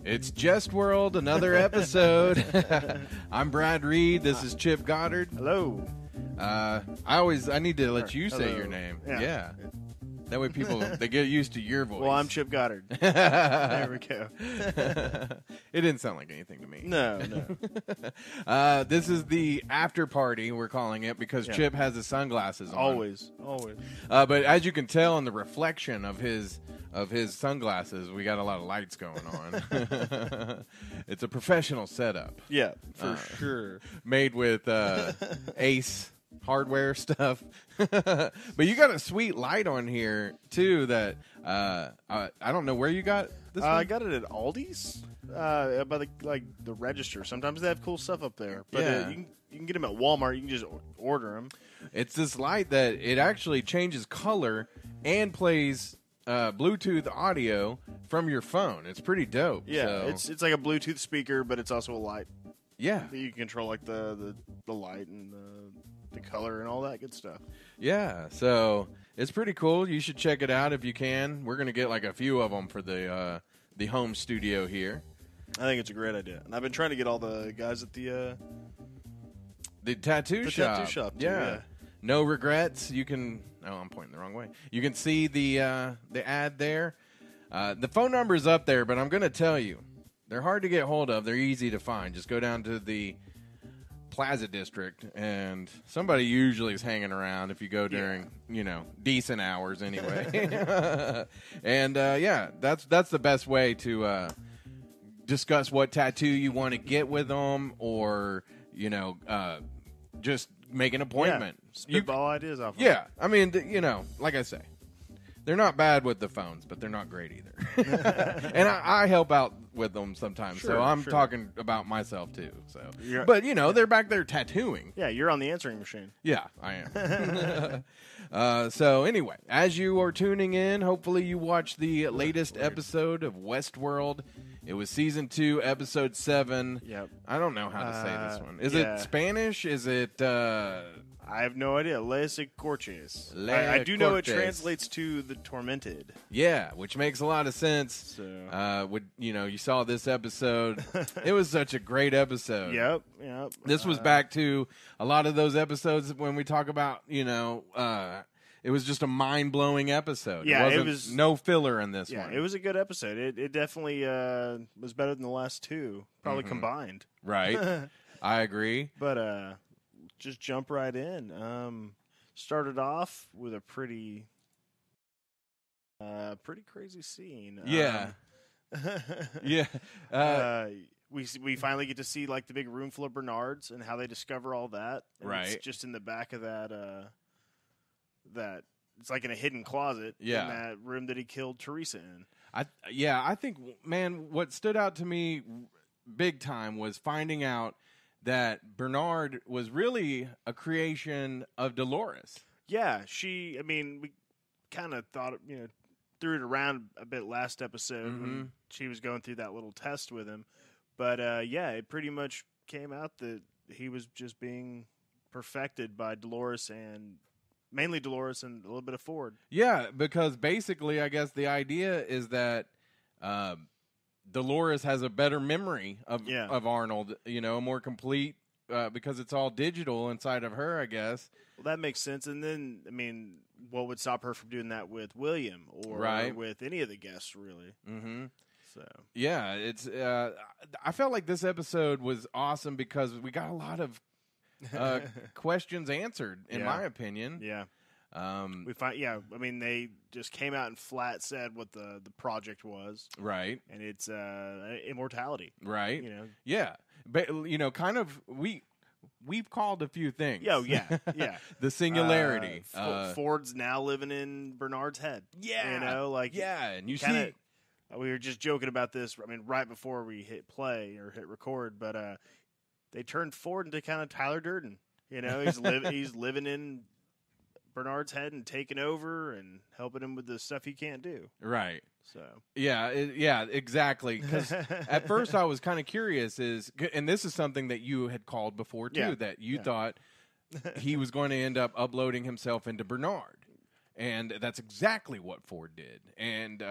It's Jest World, another episode. I'm Brad Reed. This is Chip Goddard. Hello. I need to let you say Hello. your name. Yeah. That way people, they get used to your voice. Well, I'm Chip Goddard. There we go. It didn't sound like anything to me. No. This is the after party, we're calling it, because Chip has his sunglasses on. Always. But as you can tell in the reflection of his sunglasses, we got a lot of lights going on. It's a professional setup. Yeah, for sure. Made with Ace hardware stuff. But you got a sweet light on here too that I don't know where you got this one? I got it at Aldi's by the register. Sometimes they have cool stuff up there. But Yeah. you can get them at Walmart. You can just order them. It's this light that it actually changes color and plays Bluetooth audio from your phone. It's pretty dope. Yeah, so. it's like a Bluetooth speaker, but it's also a light. Yeah. You can control like the light and the color and all that good stuff. Yeah, so it's pretty cool. You should check it out if you can. We're going to get like a few of them for the home studio here. I think it's a great idea. And I've been trying to get all the guys at the tattoo shop. tattoo shop, too, yeah. yeah. No regrets. You can. Oh, I'm pointing the wrong way. You can see the ad there. The phone number is up there, but I'm going to tell you, they're hard to get hold of. They're easy to find. Just go down to the Plaza District, and somebody usually is hanging around if you go during, decent hours anyway. And, that's the best way to discuss what tattoo you want to get with them or, just make an appointment. Yeah, spitball ideas off of Yeah, I mean, like I say, they're not bad with the phones, but they're not great either. And I help out with them sometimes, so I'm talking about myself too. So, but they're back there tattooing. Yeah, you're on the answering machine. Yeah, I am. So anyway, as you are tuning in, hopefully you watched the latest episode of Westworld. It was season 2, episode 7. Yep. I don't know how to say this one. Is it Spanish? Is it? I have no idea. Ecorches. I do know it translates to the tormented. Yeah, which makes a lot of sense. So, you saw this episode. It was such a great episode. Yep. This was back to a lot of those episodes when we talk about, it was just a mind-blowing episode. Yeah, it was no filler in this one. Yeah, it was a good episode. It definitely was better than the last two, probably combined. Right. I agree. But just jump right in. Started off with a pretty crazy scene. Yeah. Yeah. We finally get to see like the big room full of Bernards and how they discover all that. And right. It's just in the back of that it's like in a hidden closet in that room that he killed Teresa in. I think, man, what stood out to me big time was finding out that Bernard was really a creation of Dolores. Yeah, we kind of thought, threw it around a bit last episode when she was going through that little test with him. But, it pretty much came out that he was just being perfected by Dolores and mainly Dolores and a little bit of Ford. Yeah, because basically, I guess the idea is that Dolores has a better memory of Arnold, a more complete, because it's all digital inside of her, I guess. Well, that makes sense. And then, what would stop her from doing that with William or with any of the guests, really? Mm-hmm. So yeah, it's. I felt like this episode was awesome because we got a lot of questions answered, in my opinion. Yeah. They just came out and flat said what the project was. Right. And it's immortality. Right. Yeah. But, kind of, we've called a few things. Oh, yeah. Yeah. The singularity. Ford's now living in Bernard's head. Yeah. And you see. We were just joking about this, right before we hit play or hit record, but they turned Ford into kind of Tyler Durden. He's living in Bernard's head and taking over and helping him with the stuff he can't do. Right. So yeah, exactly. Because at first I was kind of curious, and this is something that you had called before too, that you thought he was going to end up uploading himself into Bernard, and that's exactly what Ford did. And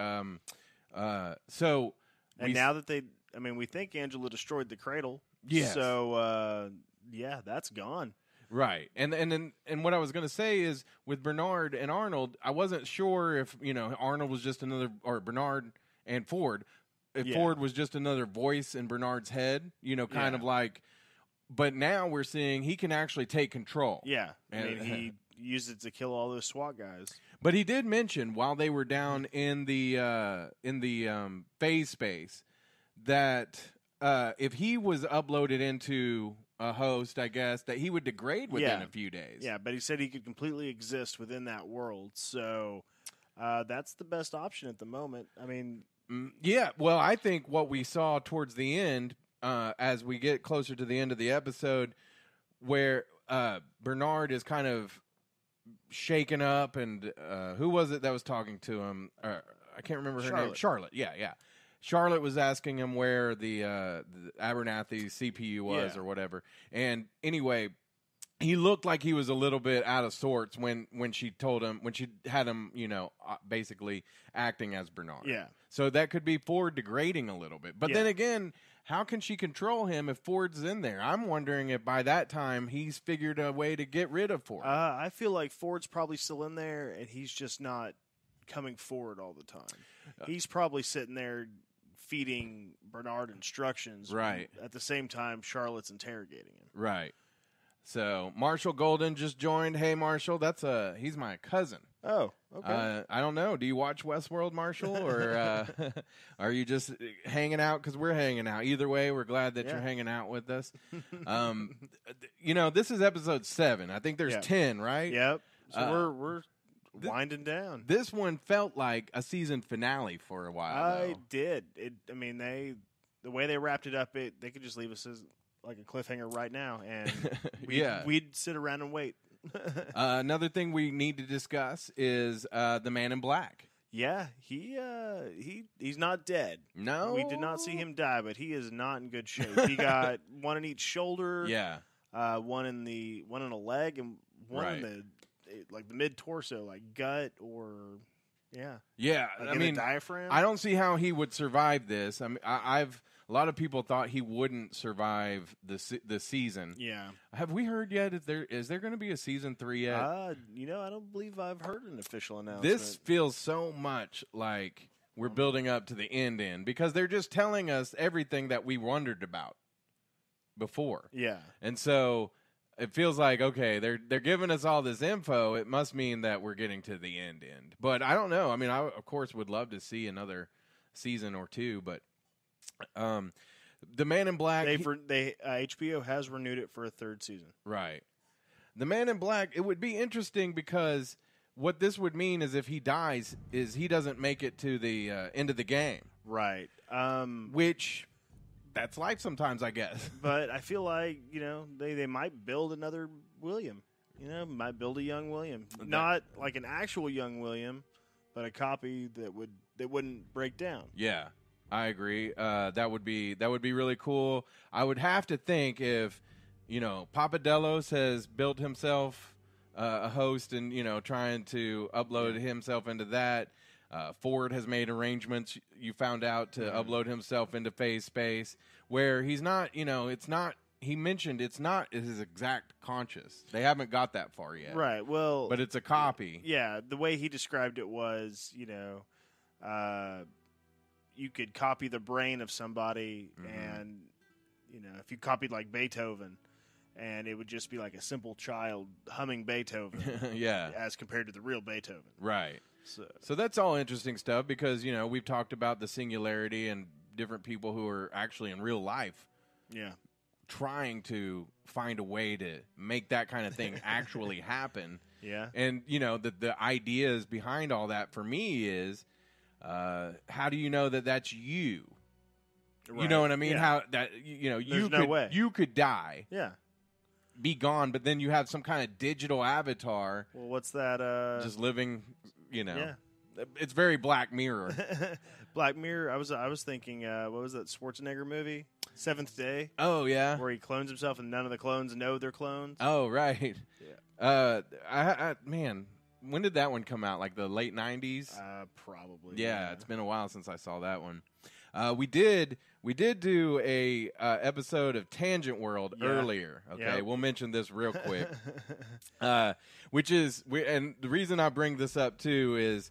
so now that they I mean, we think Angela destroyed the cradle. Yes. So, yeah, that's gone. Right. And what I was going to say is with Bernard and Arnold, I wasn't sure if, Arnold was just another, or Bernard and Ford, if Ford was just another voice in Bernard's head, kind of like, but now we're seeing he can actually take control. Yeah. I mean, he used it to kill all those SWAT guys. But he did mention while they were down in the phase space that if he was uploaded into a host, I guess, that he would degrade within a few days. Yeah, but he said he could completely exist within that world. So that's the best option at the moment. I mean... Yeah, well, I think what we saw towards the end, as we get closer to the end of the episode, where Bernard is kind of shaken up, and who was it that was talking to him? I can't remember her name. Charlotte, yeah. Charlotte was asking him where the Abernathy CPU was or whatever. And anyway, he looked like he was a little bit out of sorts when she told him, when she had him, basically acting as Bernard. Yeah. So that could be Ford degrading a little bit. But then again, how can she control him if Ford's in there? I'm wondering if by that time he's figured a way to get rid of Ford. I feel like Ford's probably still in there, and he's just not coming forward all the time. He's probably sitting there feeding Bernard instructions. Right. At the same time, Charlotte's interrogating him. Right. So Marshall Golden just joined. Hey, Marshall, he's my cousin. Oh, okay. I don't know. Do you watch Westworld, Marshall, or are you just hanging out because we're hanging out? Either way, we're glad that you're hanging out with us. This is episode 7. I think there's 10, right? Yep. So we're winding down. This one felt like a season finale for a while. I did. The way they wrapped it up, they could just leave us as like a cliffhanger right now, and we'd sit around and wait. Another thing we need to discuss is the Man in Black. Yeah, he's not dead. No, we did not see him die, but he is not in good shape. He got one in each shoulder. Yeah, one in a leg, and one in the mid torso, like gut or yeah. I mean, the diaphragm. I don't see how he would survive this. I mean, a lot of people thought he wouldn't survive the season. Yeah. Have we heard yet? Is there going to be a season 3 yet? I don't believe I've heard an official announcement. This feels so much like we're building up to the end because they're just telling us everything that we wondered about before. Yeah. And so it feels like, okay, they're giving us all this info. It must mean that we're getting to the end. But I don't know. I mean, I, of course, would love to see another season or two, but the Man in Black... HBO has renewed it for a 3rd season. Right. The Man in Black, it would be interesting because what this would mean is if he dies, is he doesn't make it to the end of the game. Right. Which... that's life sometimes, I guess. But I feel like, they might build another William. Might build a young William. Not like an actual young William, but a copy that wouldn't break down. Yeah, I agree. That would be really cool. I would have to think if, Papa Delos has built himself a host and, trying to upload himself into that. Ford has made arrangements, you found out, to upload himself into phase space, where he's not, he mentioned it's not his exact conscious. They haven't got that far yet. Right, well... but it's a copy. Yeah, the way he described it was, you could copy the brain of somebody, and, if you copied, like, Beethoven, and it would just be like a simple child humming Beethoven as compared to the real Beethoven. Right. So that's all interesting stuff because, we've talked about the singularity and different people who are actually in real life trying to find a way to make that kind of thing actually happen. Yeah. And, the ideas behind all that for me is how do you know that that's you? Right. You know what I mean? Yeah. How that, you could die. Yeah. Be gone, but then you have some kind of digital avatar. Well, what's that? Just living... it's very Black Mirror. Black Mirror. I was thinking, what was that Schwarzenegger movie? Seventh Day. Oh yeah, where he clones himself and none of the clones know they're clones. Oh right. Yeah. Man, when did that one come out? Like the late 90s? Probably. Yeah, it's been a while since I saw that one. We did We did do a episode of Tangent World Yeah. earlier. Okay, Yep. we'll mention this real quick. Which is, and the reason I bring this up too is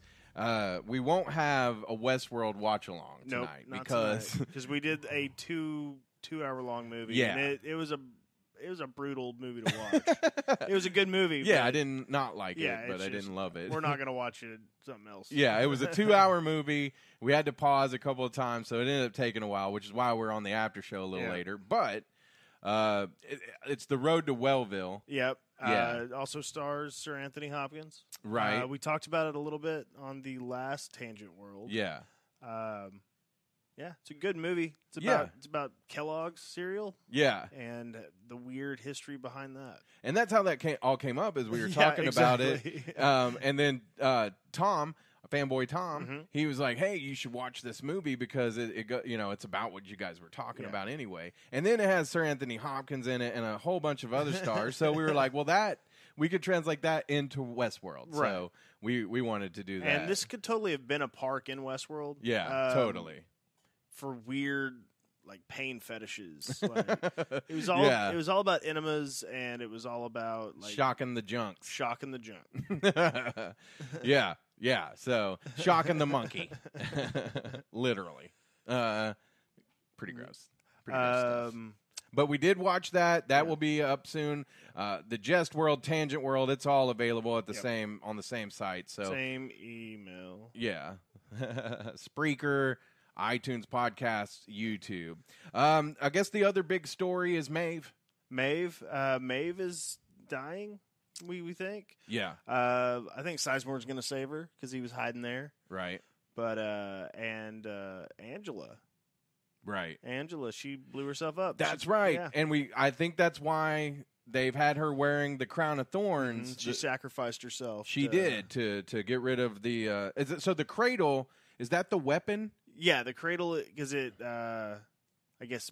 we won't have a Westworld watch along Nope, tonight not because we did a 2-hour long movie. Yeah. and it was a brutal movie to watch. It was a good movie. yeah, but I didn't not like Yeah, it, but it's I just- didn't love it. We're not gonna watch it. Something else. Yeah, it was a 2-hour movie. We had to pause a couple of times, so it ended up taking a while, which is why we're on the after show a little Yeah. later. But it's The Road to Wellville. Yep. Yeah. Also stars Sir Anthony Hopkins. Right. We talked about it a little bit on the last Tangent World. Yeah. Yeah, it's a good movie. Yeah. It's about Kellogg's cereal Yeah. and the weird history behind that. And that's how that all came up as we were Yeah, talking about exactly. it. And then Tom, fanboy Tom, Mhm. he was like, "Hey, you should watch this movie because it's about what you guys were talking Yeah. about anyway." And then it has Sir Anthony Hopkins in it and a whole bunch of other stars. So we were like, "Well, that we could translate that into Westworld." Right. So we wanted to do that. And this could totally have been a park in Westworld. yeah, totally. For weird like pain fetishes. Like, it was all Yeah. it was all about enemas, and it was all about like Shocking the junks. shocking the junk. yeah. So shocking the monkey, literally. Pretty gross. Pretty gross stuff. But we did watch that. That will be up soon. The Jest World, Tangent World, it's all available at the Yep. on the same site. So Same email. yeah, Spreaker, iTunes podcasts, YouTube. I guess the other big story is Maeve. Maeve is dying. We think. Yeah, I think Sizemore's going to save her because he was hiding there. right, But and Angela, right. she blew herself up. That's She- right. yeah. And I think that's why they've had her wearing the crown of thorns. She sacrificed herself. She did to get rid of the. So the cradle, is that the weapon? Yeah, the cradle, because I guess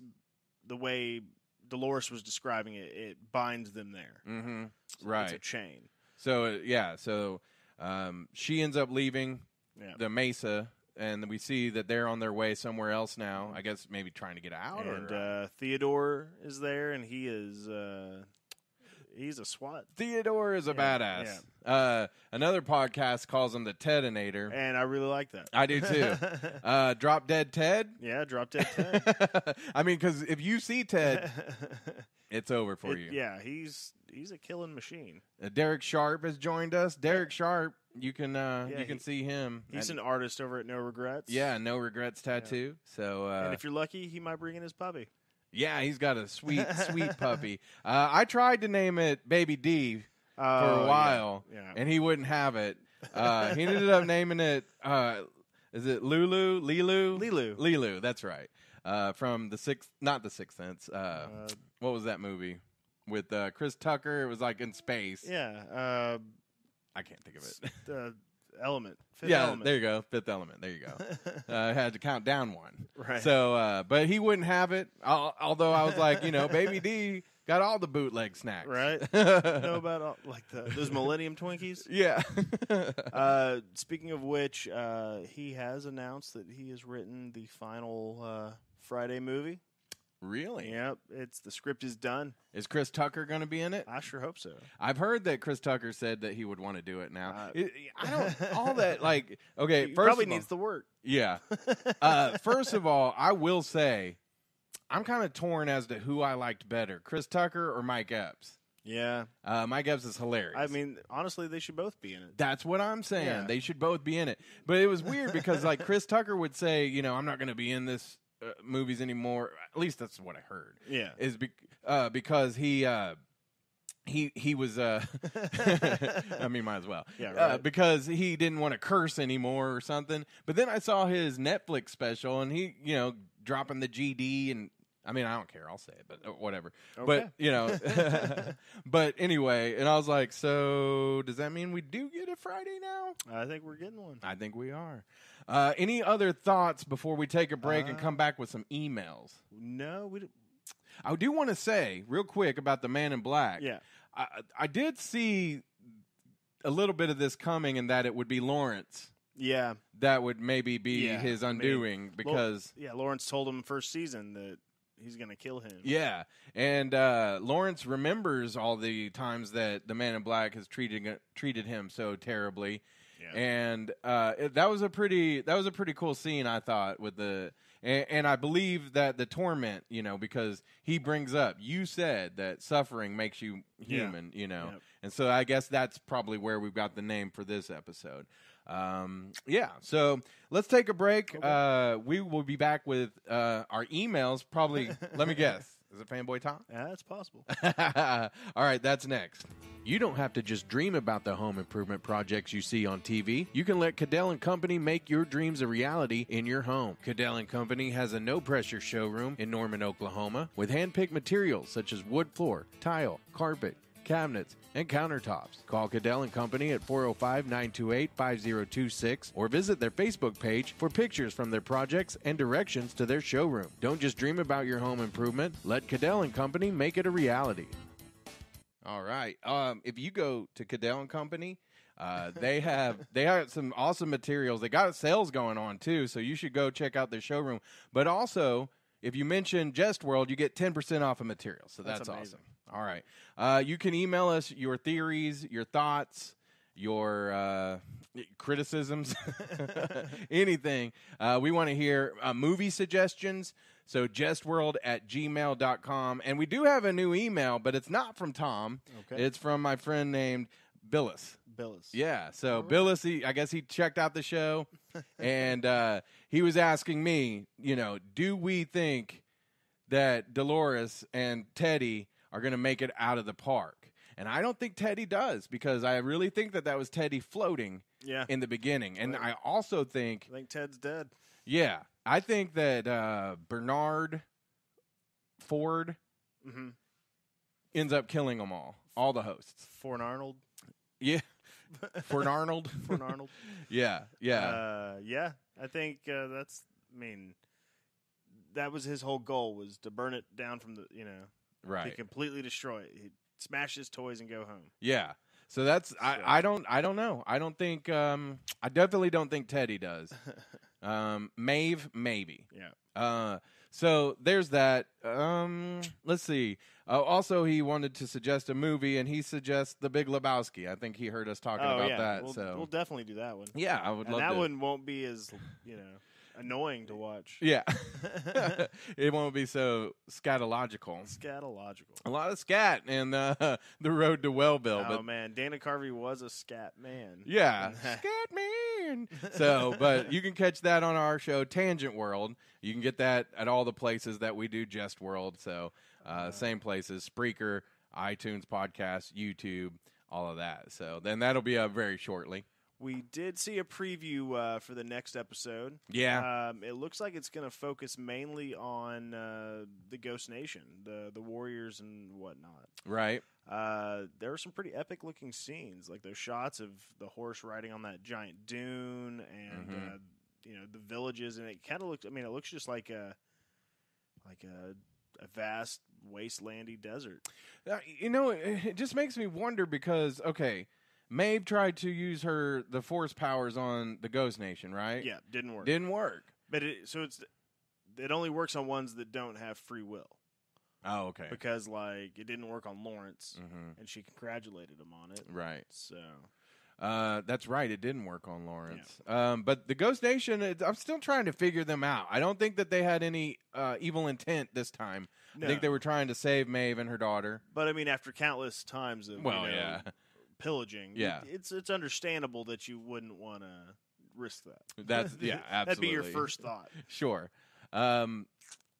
the way Dolores was describing it, it binds them there. Mm-hmm. So Right. It's a chain. So she ends up leaving Yeah. the Mesa, and we see that they're on their way somewhere else now. I guess maybe trying to get out. And Theodore is there, and he is he's a SWAT. Theodore is a Yeah, badass. Another podcast calls him the Tedinator. And I really like that. I do too. Drop Dead Ted. Yeah, Drop Dead Ted. I mean, because if you see Ted, it's over for you. Yeah, he's a killing machine. Derek Sharp has joined us. Derek Sharp, you can he- see him. He's an artist over at No Regrets. Yeah, No Regrets Tattoo. So And if you're lucky, he might bring in his puppy. yeah, he's got a sweet puppy. I tried to name it Baby D for a while, yeah. and he wouldn't have it. He ended up naming it. Is it Lulu? Lilu? Lilu. Lilu. That's right. From not the Sixth Sense. What was that movie with Chris Tucker? It was like in space. Yeah. I can't think of it. The Element. Fifth Yeah, Element. there you go. Fifth Element. There you go. I had to count down one. Right. So, but he wouldn't have it. Although I was like, Baby D got all the bootleg snacks. Right. Know about all, like those Millennium Twinkies? Yeah. Speaking of which, he has announced that he has written the final Friday movie. Really? Yep, the script is done. Is Chris Tucker going to be in it? I sure hope so. I've heard that Chris Tucker said that he would want to do it now. Uh, I don't all that like. Okay, He first probably of all, needs the work. yeah. First of all, I will say I'm kind of torn as to who I liked better, Chris Tucker or Mike Epps. Yeah. Mike Epps is hilarious. I mean, honestly, they should both be in it. That's what I'm saying. Yeah. They should both be in it. But it was weird because like Chris Tucker would say, I'm not going to be in this movies anymore. At least that's what I heard. Yeah. Is because he was I mean, might as well. Yeah, right. Because he didn't want to curse anymore or something. But then I saw his Netflix special and he, dropping the GD and I mean, I don't care. I'll say it, but whatever. Okay. But, but anyway, and I was like, so does that mean we do get a Friday now? I think we're getting one. I think we are. Any other thoughts before we take a break and come back with some emails? No, we don't. I do want to say real quick about the Man in Black. Yeah. I did see a little bit of this coming in that it would be Lawrence Yeah. that would maybe be Yeah, his I mean, undoing because Lawrence told him first season that he's going to kill him. yeah, and Lawrence remembers all the times that the Man in Black has treated him so terribly, and that was a pretty cool scene, I thought, with the and I believe that the torment, because he brings up, you said that suffering makes you human, and so I guess that's probably where we've got the name for this episode. So let's take a break. Okay. We will be back with our emails. Probably, let me guess. Is it Fanboy Tom? Yeah, that's possible. All right, that's next. You don't have to just dream about the home improvement projects you see on TV. You can let Cadell & Company make your dreams a reality in your home. Cadell & Company has a no-pressure showroom in Norman, Oklahoma, with hand-picked materials such as wood floor, tile, carpet, cabinets, and countertops. Call Cadell & Company at 405-928-5026 or visit their Facebook page for pictures from their projects and directions to their showroom. Don't just dream about your home improvement. Let Cadell & Company make it a reality. All right. If you go to Cadell & Company, they have some awesome materials. They got sales going on too, so you should go check out their showroom. But also, if you mention Jestworld, you get 10% off of materials. So that's awesome. All right. You can email us your theories, your thoughts, your criticisms, anything. We want to hear movie suggestions. So jestworld@gmail.com. And we do have a new email, but it's not from Tom. Okay. It's from my friend named Billis. Yeah. So Billis, I guess he checked out the show, and he was asking me, do we think that Dolores and Teddy are going to make it out of the park? And I don't think Teddy does, because I really think that was Teddy floating in the beginning. And I also think Ted's dead. Yeah. I think that Bernard Ford ends up killing them all the hosts. Fort Arnold? Yeah. Fort Arnold? Fort Arnold? Yeah. I think that was his whole goal, was to burn it down from the, right. to completely destroy it. He'd smash his toys and go home. Yeah. So that's, I don't know. I don't think, I definitely don't think Teddy does. Maeve, maybe. Yeah. So there's that. Let's see. Also, he wanted to suggest a movie, and he suggests The Big Lebowski. I think he heard us talking about that. We'll definitely do that one. Yeah, I would love that to. one won't be as, annoying to watch. Yeah. It won't be so scatological. A lot of scat in The Road to Wellville. Oh, man. Dana Carvey was a scat man. Yeah. Scat man. So, but you can catch that on our show, Tangent World. You can get that at all the places that we do Jest World. So, same places, Spreaker, iTunes Podcast, YouTube, all of that. So then that'll be up very shortly. We did see a preview for the next episode. Yeah. It looks like it's going to focus mainly on the Ghost Nation, the warriors and whatnot. Right. There were some pretty epic-looking scenes, like those shots of the horse riding on that giant dune and, the villages. And it kind of looks, it looks just like a vast, wastelandy desert. It just makes me wonder because, okay, Maeve tried to use the force powers on the Ghost Nation, right? Yeah, didn't work. But it only works on ones that don't have free will. Oh, okay. Because it didn't work on Lawrence, and she congratulated him on it. Right. So that's right. It didn't work on Lawrence. Yeah. But the Ghost Nation, I'm still trying to figure them out. I don't think that they had any evil intent this time. No. I think they were trying to save Maeve and her daughter. But after countless times of pillaging, it's understandable that you wouldn't want to risk that. That's absolutely. That'd be your first thought. Sure.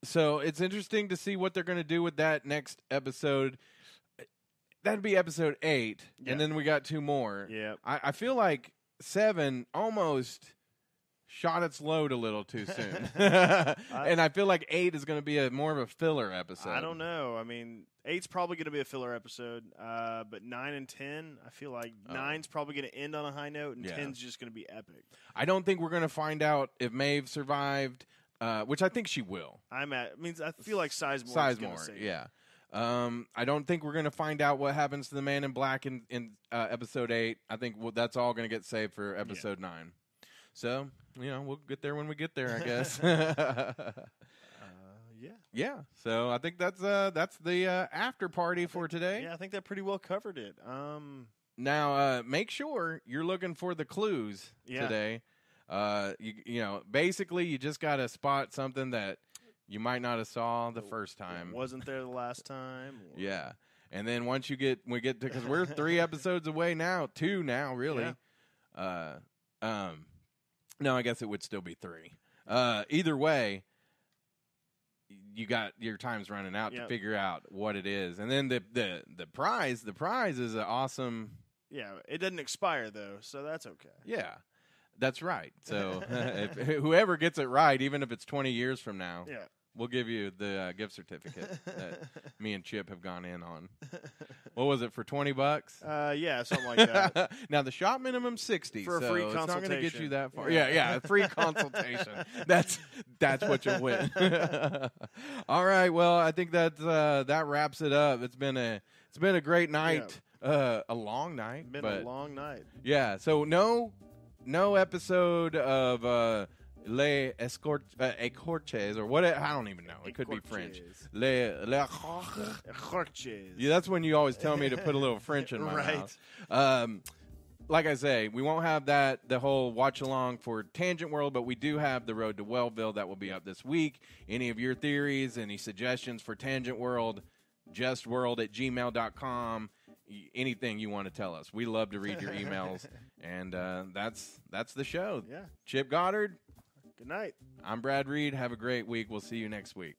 So it's interesting to see what they're going to do with that next episode. That'd be episode 8, and then we got 2 more. Yeah, I feel like 7 almost shot its load a little too soon, and I feel like 8 is going to be more of a filler episode. I don't know. 8's probably going to be a filler episode, but 9 and 10, I feel like 9's probably going to end on a high note, and 10's just going to be epic. I don't think we're going to find out if Maeve survived, which I think she will. I feel like Sizemore is going to say yeah. I don't think we're going to find out what happens to the Man in Black in episode 8. I think that's all going to get saved for episode 9. So, we'll get there when we get there, I guess. Yeah. Yeah. So I think that's the after party for today. Yeah, I think that pretty well covered it. Now, make sure you're looking for the clues today. Basically, you just got to spot something that you might not have saw the first time. Wasn't there the last time. Yeah. And then once we get to, because we're 3 episodes away now, 2 now, really. Yeah. No, I guess it would still be 3. Either way, you got your time's running out to figure out what it is. And then the prize is an awesome. Yeah, it doesn't expire though, so that's okay. Yeah. That's right. So whoever gets it right, even if it's 20 years from now, we'll give you the gift certificate that me and Chip have gone in on. What was it, for $20? Yeah, something like that. Now the shop minimum 60 for a free consultation. It's not going to get you that far. Yeah, a free consultation. That's what you win. All right. Well, I think that wraps it up. It's been a great night. A long night. A long night. Yeah. So no episode of Les Ecorches or what? I don't even know. It could be French. Les Ecorches. Yeah, that's when you always tell me to put a little French in my mouth. Like I say, we won't have the whole watch along for Tangent World, but we do have the Road to Wellville that will be up this week. Any of your theories, any suggestions for Tangent World, justworld@gmail.com. Anything you want to tell us. We love to read your emails. And that's the show. Yeah. Chip Goddard. Good night. I'm Brad Reed. Have a great week. We'll see you next week.